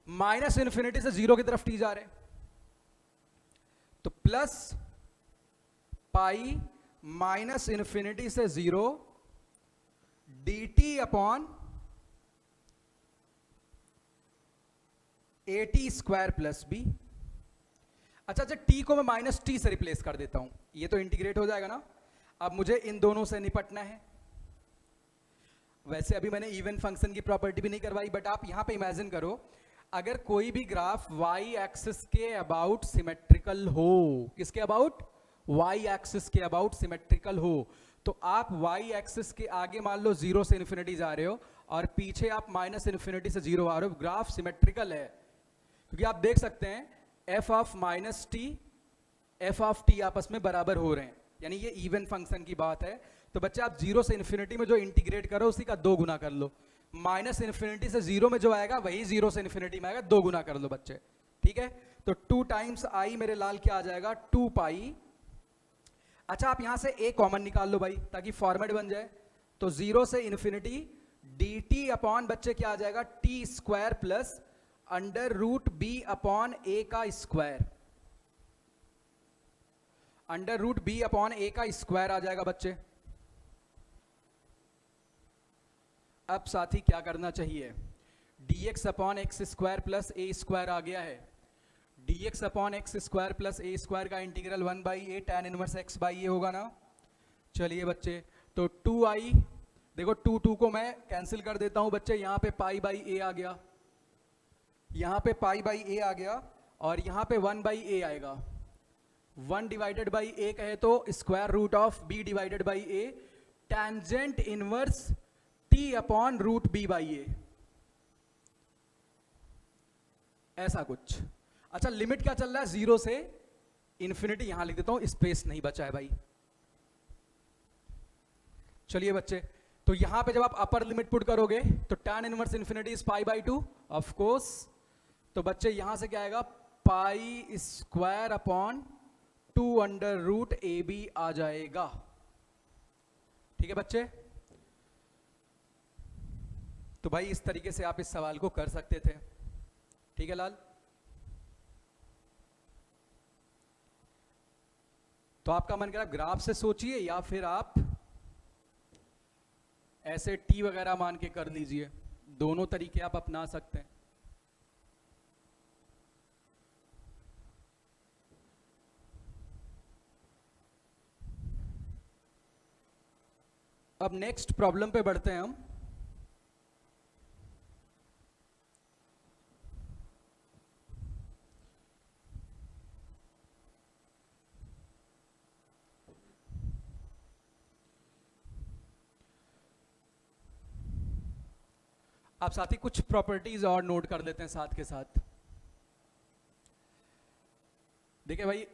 -∞ से 0 की तरफ t जा रहे, तो प्लस पाई -∞ से 0 dt upon at square plus b। अच्छा, t को मैं -t से रिप्लेस कर देता हूं, ये तो इंटीग्रेट हो जाएगा ना। अब मुझे इन दोनों से निपटना है। वैसे अभी मैंने इवन फंक्शन की प्रॉपर्टी भी नहीं करवाई, बट आप यहां पे इमेजिन करो, अगर कोई भी ग्राफ y एक्सिस के अबाउट सिमेट्रिकल हो, किसके अबाउट, y एक्सिस के अबाउट सिमेट्रिकल हो, तो आप y एक्सिस के आगे मान लो 0 से इन्फिनिटी जा रहे हो और पीछे आप -∞ से 0 आ रहे हो, ग्राफ सिमेट्रिकल है। क्योंकि आप देख सकते हैं f of -t f of t आपस में बराबर हो रहे हैं, यानी ये इवन फंक्शन की बात है। तो बच्चे आप 0 से इन्फिनिटी में जो इंटीग्रेट करो उसी का 2 गुना कर लो, -∞ से 0 में जो आएगा वही 0 से इन्फिनिटी में आएगा, 2 गुना कर लो बच्चे, ठीक है। तो 2 टाइम्स आई मेरे लाल क्या आ जाएगा 2 पाई। अच्छा आप यहां से ए कॉमन निकाल लो भाई ताकि फॉर्मेट बन जाए। तो 0 से इन्फिनिटी डी टी अपॉन बच्चे क्या आ जाएगा t square plus under root b upon a का square, under root b upon a का स्क्वायर आ जाएगा बच्चे। अब साथी क्या करना चाहिए, dx upon x square plus ए स्क्वायर आ गया है, dx upon x square plus ए स्क्वायर का integral 1/a tan inverse x by a होगा ना। चलिए बच्चे तो 2i, देखो 2 को मैं कैंसिल कर देता हूं बच्चे, यहां पे पाई बाई ए आ गया, यहां पे पाई बाई ए आ गया और यहां पे 1/a आएगा। 1 डिवाइडेड बाई ए कहे तो square root of b divided by a tangent inverse t upon root b by a, ऐसा कुछ। अच्छा लिमिट क्या चल रहा है 0 से इन्फिनिटी, यहां लिख देता हूं स्पेस नहीं बचा है भाई। चलिए बच्चे तो यहां पे जब आप अपर लिमिट पुट करोगे तो tan inverse infinity is pi by 2 of course, तो बच्चे यहां से क्या आएगा pi square upon 2 under root a b आ जाएगा। ठीक है बच्चे, तो भाई इस तरीके से आप इस सवाल को कर सकते थे। ठीक है लाल, तो आपका मन करा ग्राफ से सोचिए या फिर आप ऐसे टी वगैरह मान के कर लीजिए, दोनों तरीके आप अपना सकते हैं। अब नेक्स्ट प्रॉब्लम पे बढ़ते हैं हम। आप साथ ही कुछ प्रॉपर्टीज और नोट कर लेते हैं साथ के साथ। देखिए भाई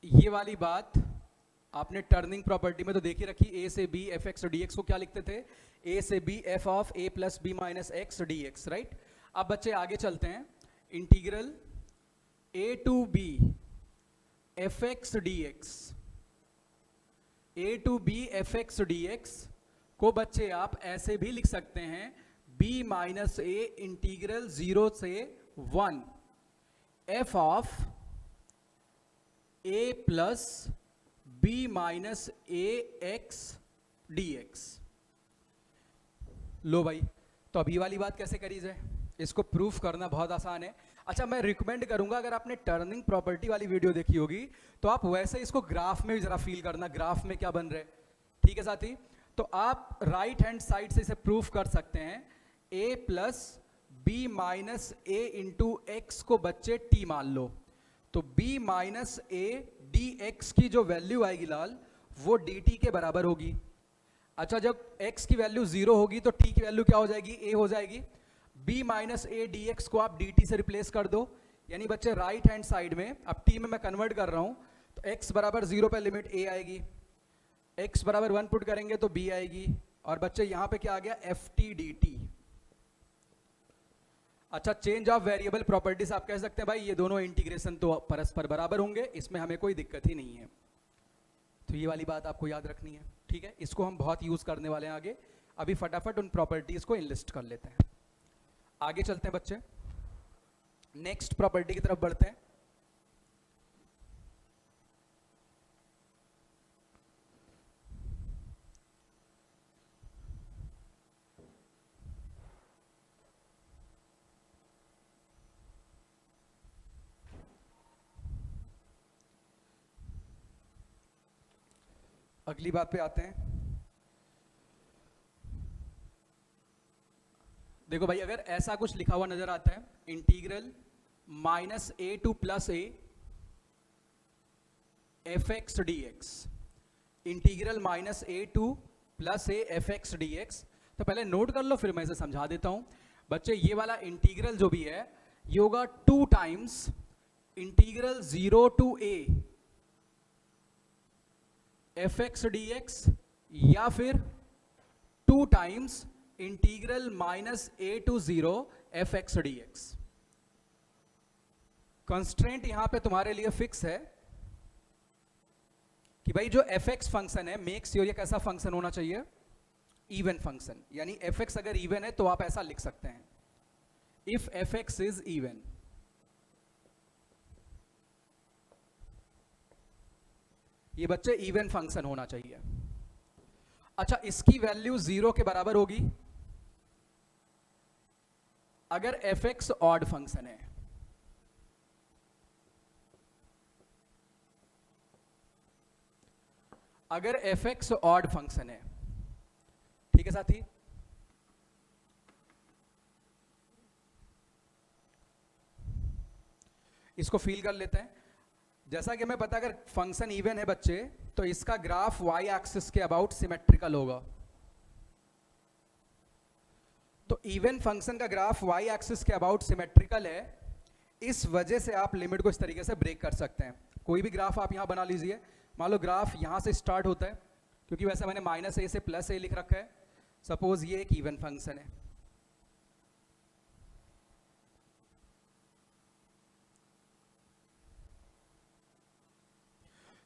ये वाली बात आपने टर्निंग प्रॉपर्टी में तो देखी रखी, ए से b f x D x को क्या लिखते थे, ए से b f of a plus B minus x D x, right. अब बच्चे आगे चलते हैं, integral a to b f x D x, a to b f x D x को बच्चे आप ऐसे भी लिख सकते हैं b माइनस ए इंटीग्रल 0 से 1 f of a plus b minus a x D x. लो भाई तो अभी वाली बात कैसे करी जाए, इसको प्रूफ करना बहुत आसान है। अच्छा मैं रिकमेंड करूंगा अगर आपने टर्निंग प्रॉपर्टी वाली वीडियो देखी होगी तो आप वैसे इसको ग्राफ में भी जरा फील करना, ग्राफ में क्या बन रहा है। ठीक है साथी, तो आप राइट हैंड साइड से इसे प्रूफ कर सकते हैं, a plus B minus a into x को बच्चे t मान लो, तो b minus a d x की जो वैल्यू आएगी लाल वो dt के बराबर होगी। अच्छा जब x की वैल्यू 0 होगी तो t की वैल्यू क्या हो जाएगी, a हो जाएगी। b minus a d x को आप dt से रिप्लेस कर दो, यानी बच्चे राइट हैंड साइड में, अब t में मैं कन्वर्ट कर रहा हूं तो x बराबर 0 पे लिमिट a आएगी, x बराबर 1 पुट करेंगे तो b आएगी, और बच्चे यहां पे क्या आ गया एफ टी डी टी। अच्छा चेंज ऑफ वेरिएबल प्रॉपर्टीज आप कह सकते हैं भाई ये दोनों इंटीग्रेशन तो परस्पर बराबर होंगे, इसमें हमें कोई दिक्कत ही नहीं है। तो ये वाली बात आपको याद रखनी है। ठीक है, इसको हम बहुत यूज करने वाले हैं आगे। अभी फटाफट उन प्रॉपर्टीज को इनलिस्ट कर लेते हैं, आगे चलते हैं बच्चे, नेक्स्ट प्रॉपर्टी की तरफ बढ़ते हैं। अगली बात पे आते हैं। देखो भाई अगर ऐसा कुछ लिखा हुआ नजर आता है, integral minus A two plus a f x D x, integral minus A two plus a f x D x, तो पहले नोट कर लो फिर मैं इसे समझा देता हूं। बच्चे ये वाला इंटीग्रल जो भी है ये होगा 2 times integral 0 to a f x D x, या फिर 2 times integral minus A to 0 f x D x. Constraint यहां पे तुम्हारे लिए फिक्स है कि भाई जो एफ एक्स फंक्शन है मेक श्योर ये कैसा फंक्शन होना चाहिए, इवन फंक्शन। यानी एफ एक्स अगर इवन है तो आप ऐसा लिख सकते हैं, if f x is even, ये बच्चे इवन फंक्शन होना चाहिए। अच्छा, इसकी वैल्यू 0 के बराबर होगी अगर एफ एक्स ऑड फंक्शन है। अगर एफ एक्स ऑड फंक्शन है, ठीक है साथी। इसको फील कर लेते हैं। जैसा कि हमें पता अगर फंक्शन इवन है बच्चे तो इसका ग्राफ वाई एक्सिस के अबाउट सिमेट्रिकल होगा। तो इवन फंक्शन का ग्राफ वाई एक्सिस के अबाउट सिमेट्रिकल है, इस वजह से आप लिमिट को इस तरीके से ब्रेक कर सकते हैं। कोई भी ग्राफ आप यहां बना लीजिए, मान लो ग्राफ यहां से स्टार्ट होता है, क्योंकि वैसे मैंने -a से +a लिख रखा है। सपोज ये एक इवन फंक्शन है,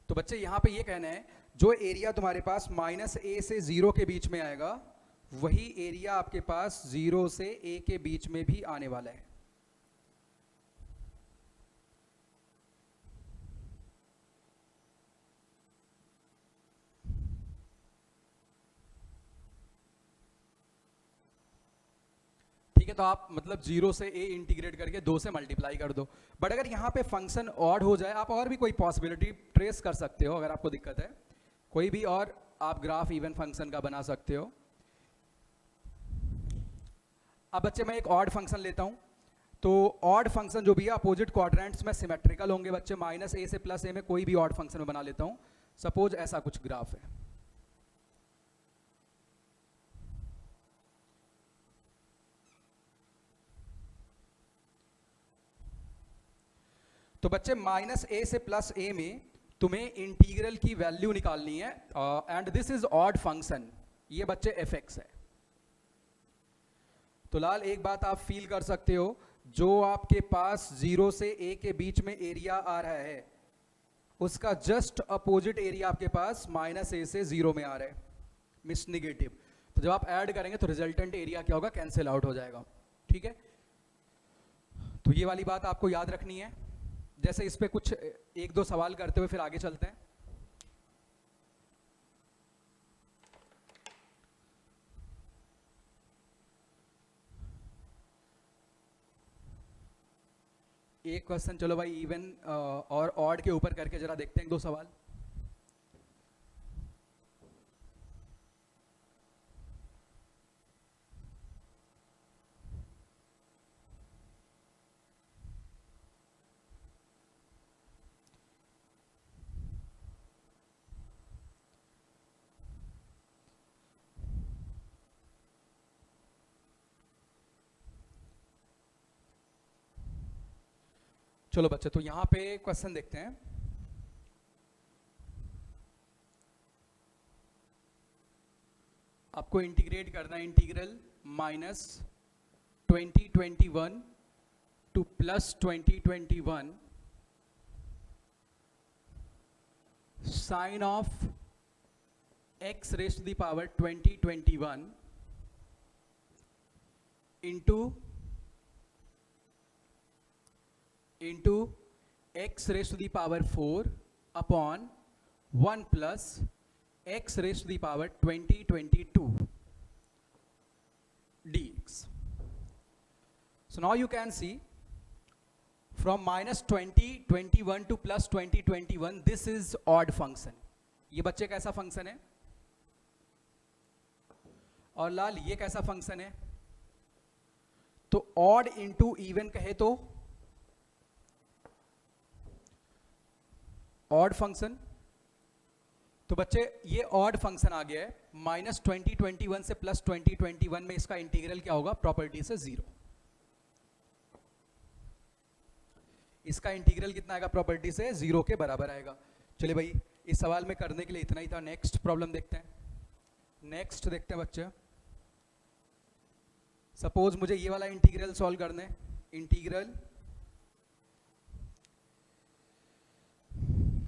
तो बच्चे यहां पे ये कहना है जो एरिया तुम्हारे पास -a से 0 के बीच में आएगा वही एरिया आपके पास 0 से a के बीच में भी आने वाला है। ठीक है, तो आप मतलब 0 से a इंटीग्रेट करके 2 से मल्टीप्लाई कर दो। बट अगर यहाँ पे फंक्शन ऑड हो जाए, आप और भी कोई पॉसिबिलिटी ट्रेस कर सकते हो। अगर आपको दिक्कत है, कोई भी और आप ग्राफ इवन फंक्शन का बना सकते हो। अब बच्चे मैं एक ऑड फंक्शन लेता हूँ, तो ऑड फंक्शन जो भी है अपोजिट क्वाड्रेंट्स में सिमेट्रिकल होंगे बच्चे। -a से +a में कोई भी ऑड फंक्शन में बना लेता हूँ। सपोज ऐसा कुछ ग्राफ है, तो बच्चे -a से +a में तुम्हें इंटीग्रल की वैल्यू निकालनी है, and this is odd function, ये बच्चे एफ एक्स है। तो लाल एक बात आप फील कर सकते हो, जो आपके पास 0 से a के बीच में एरिया आ रहा है उसका जस्ट अपोजिट एरिया आपके पास -a से 0 में आ रहा है, मिस निगेटिव। तो जब आप ऐड करेंगे तो रिजल्टेंट एरिया क्या होगा, कैंसिल आउट हो जाएगा। ठीक है, तो ये वाली बात आपको याद रखनी है। जैसे इस पे कुछ 1-2 सवाल करते हुए फिर आगे चलते हैं। एक क्वेश्चन चलो भाई इवन और ऑड के ऊपर करके जरा देखते हैं 1-2 सवाल। चलो बच्चे, तो यहां पे क्वेश्चन देखते हैं। आपको इंटीग्रेट करना है integral -2021 to +2021 sine of x raise to the power 2021 into x raise to the power 4 upon 1 plus x raise to the power 2022 dx. So now you can see from -2021 to +2021 this is odd function. ये बच्चे कैसा function है, और लाल ये कैसा function है। तो odd into even कहे तो ऑड फंक्शन। तो बच्चे ये ऑड फंक्शन आ गया है, -2021 से +2021 में इसका इंटीग्रल क्या होगा, प्रॉपर्टी से 0। इसका इंटीग्रल कितना आएगा, प्रॉपर्टी से 0 के बराबर आएगा। चलिए भाई, इस सवाल में करने के लिए इतना ही था। नेक्स्ट प्रॉब्लम देखते हैं। नेक्स्ट देखते हैं बच्चे, सपोज मुझे ये वाला इंटीग्रल सॉल्व करना है। Integral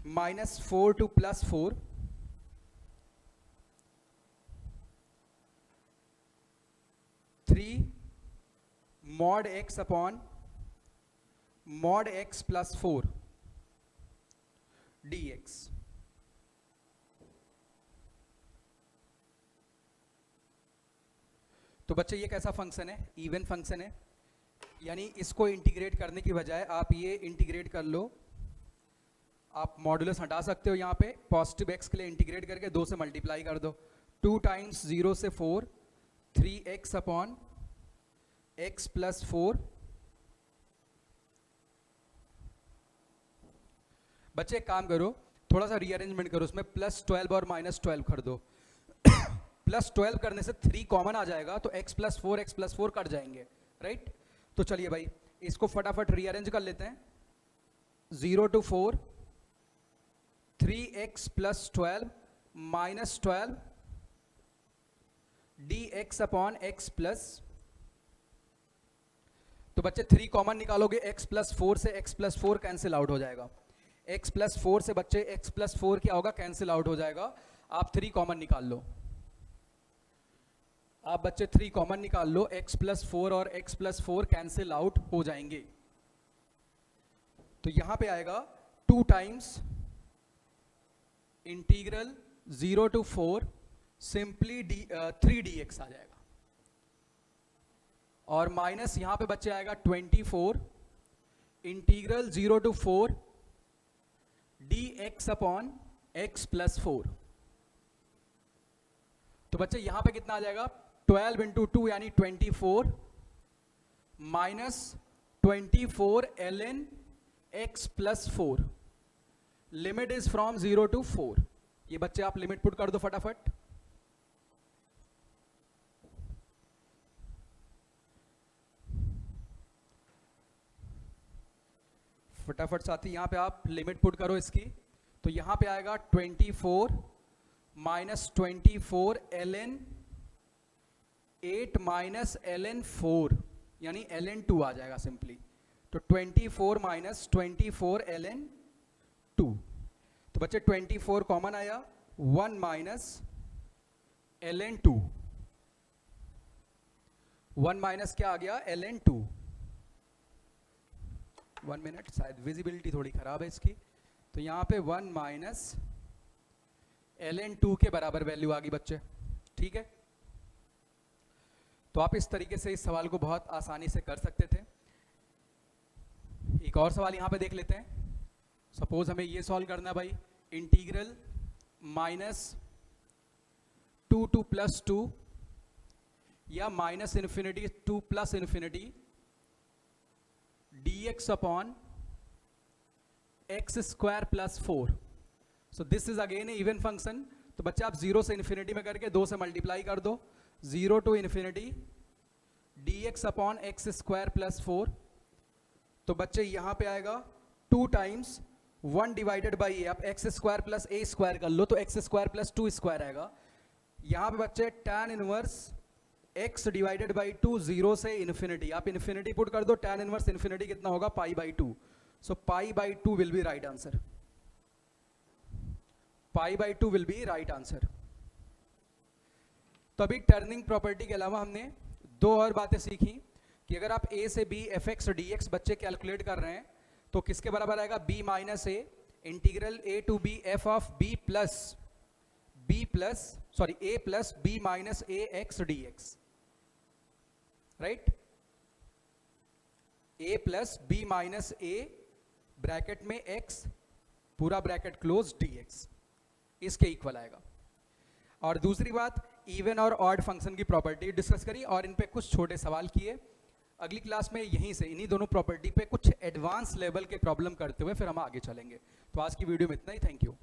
-4 to +4, mod x upon mod x plus 4 dx। तो बच्चे ये कैसा फंक्शन है? इवन फंक्शन है, यानी इसको इंटीग्रेट करने की बजाय आप ये इंटीग्रेट कर लो, आप मॉडुलस हटा सकते हो यहाँ पे, पॉजिटिव x के लिए इंटीग्रेट करके 2 से मल्टीप्लाई कर दो। 2 टाइम्स 0 से 4, 3x अपॉन x प्लस 4। बच्चे एक काम करो, थोड़ा सा रीअरेंजमेंट करो, उसमें +12 और -12 कर दो। +12 करने से 3 कॉमन आ जाएगा, तो x प्लस 4 कट जाएंगे, राइट? तो चलिए भाई इसको फटाफट रीअरेंज कर लेते हैं। 0 to 4, 3x plus 12 -12 dx upon x plus, तो बच्चे 3 कॉमन निकालोगे, x प्लस 4 से x प्लस 4 कैंसिल आउट हो जाएगा। x प्लस 4 से बच्चे x प्लस 4 क्या होगा? कैंसिल आउट हो जाएगा। आप 3 कॉमन निकाल लो, आप बच्चे 3 कॉमन निकाल लो, x प्लस 4 और x प्लस 4 कैंसिल आउट हो जाएंगे। तो यहां पे आएगा 2 times integral 0 to 4 simply 3 dx आ जाएगा, और माइनस यहां पे बच्चे आएगा 24 integral 0 to 4 dx upon x plus 4। तो बच्चे यहां पे कितना आ जाएगा? 12 इंटू 2 यानी 24 minus 24 ln x plus 4। Limit is from 0 to 4। ये बच्चे आप लिमिट पुट कर दो फटाफट। फटाफट साथी यहां पे आप लिमिट पुट करो इसकी, तो यहां पे आएगा 24 माइनस 24 ln 8 माइनस ln 4 यानी ln 2 आ जाएगा सिंपली। तो 24 माइनस 24 ln 2, तो बच्चे 24 कॉमन आया, 1 माइनस ln 2, 1 माइनस क्या आ गया? ln 2। 1 मिनट, शायद विजिबिलिटी थोड़ी खराब है इसकी, तो यहाँ पे 1 माइनस ln 2 के बराबर वैल्यू आ गई बच्चे, ठीक है? तो आप इस तरीके से इस सवाल को बहुत आसानी से कर सकते थे। एक और सवाल यहाँ पे देख लेते हैं। सपोज हमें ये सॉल्व करना है भाई, इंटीग्रल -2 to +2 या -∞ to +∞ dx upon x square plus 4। So this is again even function. तो बच्चे आप 0 से इन्फिनिटी में करके 2 से मल्टीप्लाई कर दो, 0 to ∞ dx upon x square plus 4। तो बच्चे यहां पे आएगा 2 टाइम्स 1 डिवाइडेड बाई ए, आप x square plus a square कर लो तो x स्क्वायर प्लस 2 स्क्वायर आएगा। यहां पे बच्चे tan inverse x divided by 2, 0 से इन्फिनिटी, आप इन्फिनिटी पुट कर दो, tan इनवर्स इन्फिनिटी कितना होगा? π/2। So π/2 will be right answer, π/2 will be right answer. तो अभी टर्निंग प्रॉपर्टी के अलावा हमने 2 और बातें सीखी कि अगर आप a से b fx dx बच्चे कैलकुलेट कर रहे हैं तो किसके बराबर आएगा? b minus a integral a to b f of b plus a plus b minus a x dx, right? a plus b minus a bracket में x पूरा ब्रैकेट क्लोज dx, इसके इक्वल आएगा। और दूसरी बात, इवन और odd function की property discuss करी और इन पे कुछ छोटे सवाल किए। अगली क्लास में यहीं से इन्हीं दोनों प्रॉपर्टी पे कुछ एडवांस लेवल के प्रॉब्लम करते हुए फिर हम आगे चलेंगे। तो आज की वीडियो में इतना ही, थैंक यू।